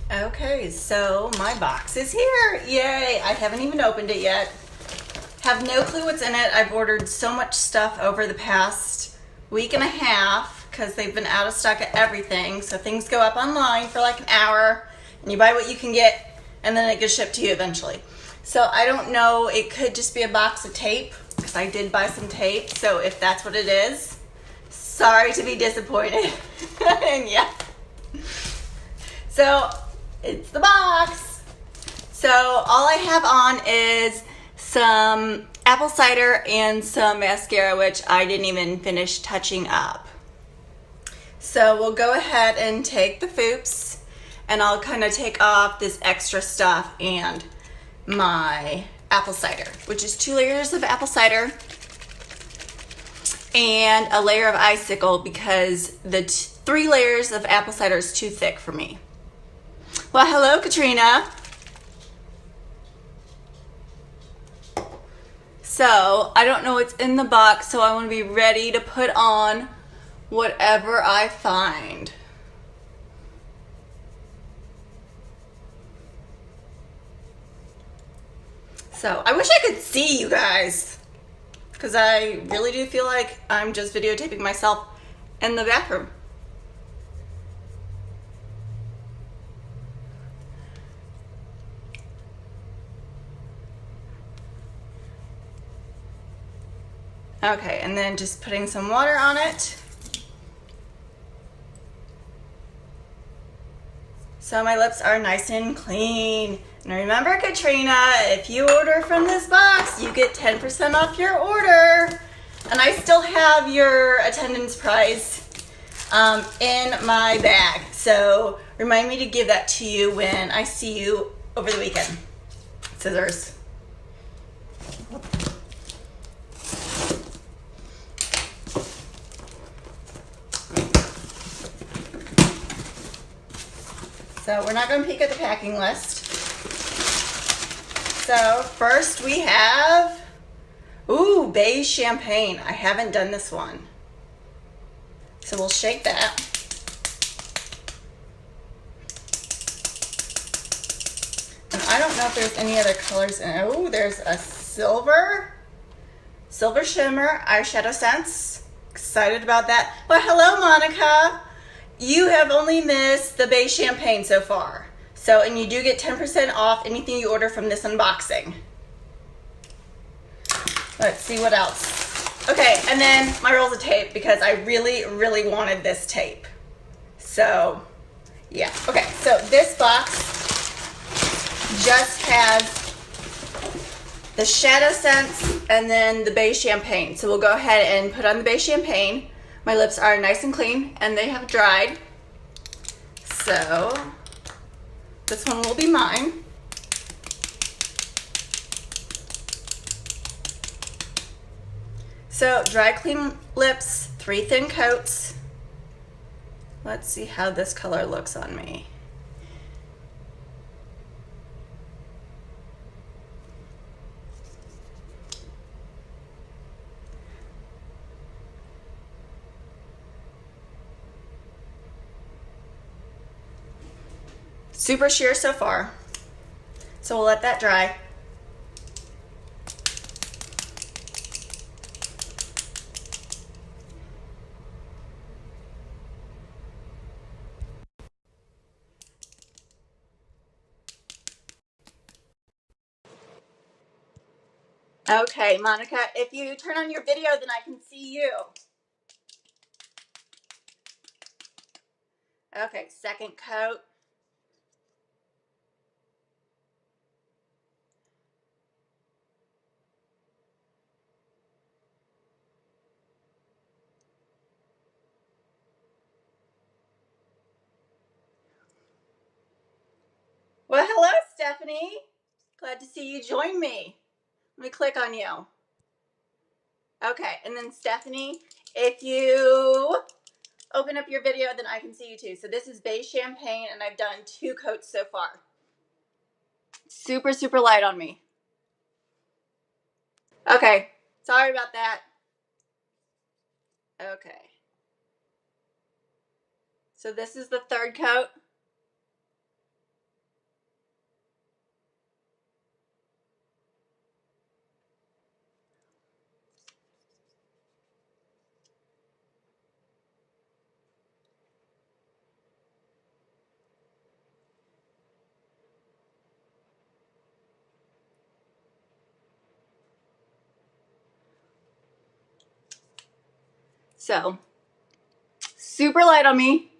Okay, so my box is here. Yay! I haven't even opened it yet. Have no clue what's in it. I've ordered so much stuff over the past week and a half because they've been out of stock of everything. So things go up online for like an hour and you buy what you can get and then it gets shipped to you eventually. So I don't know. It could just be a box of tape because I did buy some tape. So if that's what it is, sorry to be disappointed. And yeah. So it's the box. So all I have on is some apple cider and some mascara, which I didn't even finish touching up. So we'll go ahead and take the Foops and I'll kind of take off this extra stuff and my apple cider, which is 2 layers of apple cider and a layer of icicle because the 3 layers of apple cider is too thick for me. Well, hello, Katrina. So I don't know what's in the box, so I want to be ready to put on whatever I find. So I wish I could see you guys because I really do feel like I'm just videotaping myself in the bathroom. Okay, and then just putting some water on it. So my lips are nice and clean. And remember, Katrina, if you order from this box, you get 10% off your order. And I still have your attendance prize in my bag. So remind me to give that to you when I see you over the weekend. Scissors. So we're not going to peek at the packing list. So first we have, ooh, beige champagne. I haven't done this one. So we'll shake that. And I don't know if there's any other colors in it. Oh, there's a silver shimmer eyeshadow sense. Excited about that. Well, hello, Monica. You have only missed the beige champagne so far. So, and you do get 10% off anything you order from this unboxing. Let's see what else. Okay, and then my rolls of tape because I really, really wanted this tape. So, yeah. Okay, so this box just has the shadow sense and then the beige champagne. So we'll go ahead and put on the beige champagne. My lips are nice and clean and they have dried. So this one will be mine. So dry, clean lips, 3 thin coats. Let's see how this color looks on me. Super sheer so far. So we'll let that dry. Okay, Monica, if you turn on your video, then I can see you. Okay, second coat. Well, hello, Stephanie. Glad to see you join me. Let me click on you. Okay, and then Stephanie, if you open up your video, then I can see you too. So this is beige champagne, and I've done 2 coats so far. Super, super light on me. Okay, sorry about that. Okay. So this is the 3rd coat. So, super light on me.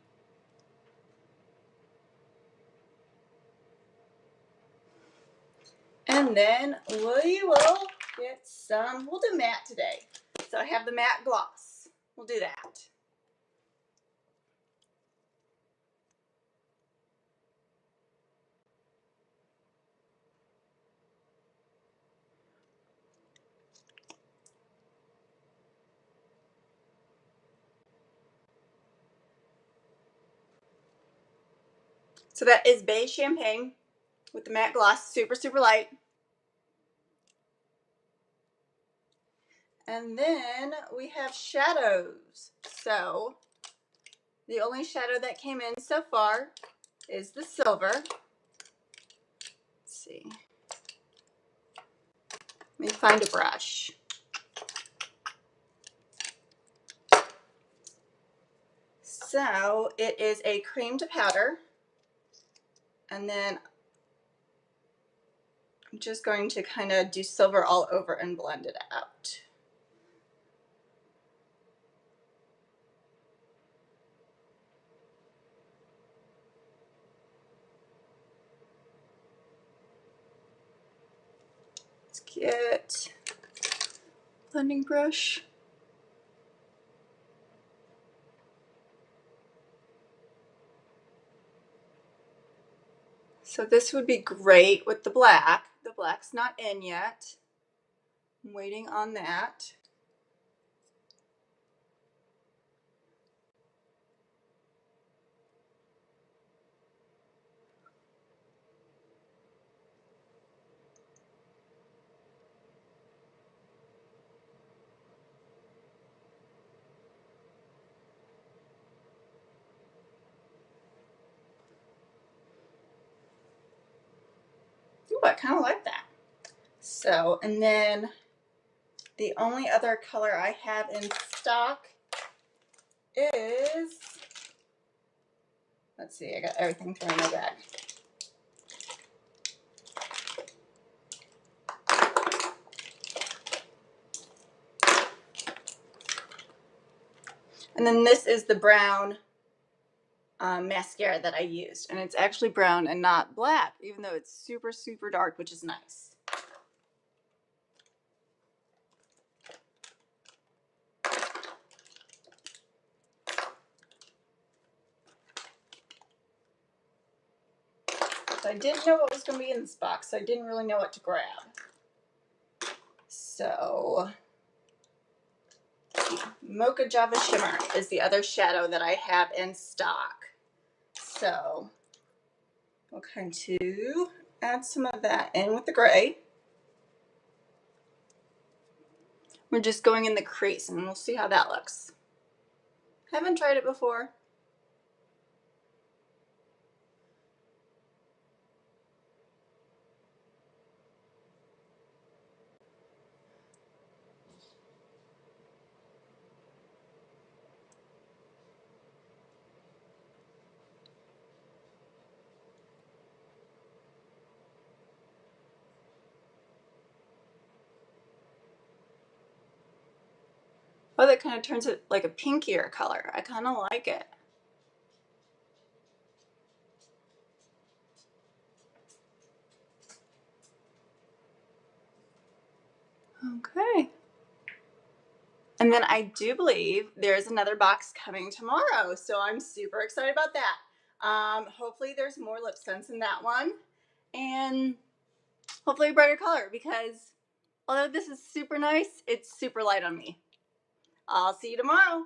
And then we will get some, we'll do matte today. So I have the matte gloss. We'll do that. So that is beige champagne with the matte gloss, super, super light. And then we have shadows. So the only shadow that came in so far is the silver. Let's see. Let me find a brush. So it is a cream to powder. And then I'm just going to kind of do silver all over and blend it out. Let's get blending brush. So this would be great with the black. The black's not in yet. I'm waiting on that. Ooh, I kind of like that. So, and then the only other color I have in stock is, let's see, I got everything thrown in my bag. And then this is the brown mascara that I used. And it's actually brown and not black, even though it's super, super dark, which is nice. So I didn't know what was going to be in this box, so I didn't really know what to grab. So, Mocha Java Shimmer is the other shadow that I have in stock. So, we'll kind of add some of that in with the gray. We're just going in the crease, and we'll see how that looks. Haven't tried it before. Oh, that kind of turns it like a pinkier color. I kind of like it. Okay. And then I do believe there's another box coming tomorrow, so I'm super excited about that. Hopefully there's more LipSense in that one, and hopefully a brighter color, because although this is super nice, it's super light on me. I'll see you tomorrow.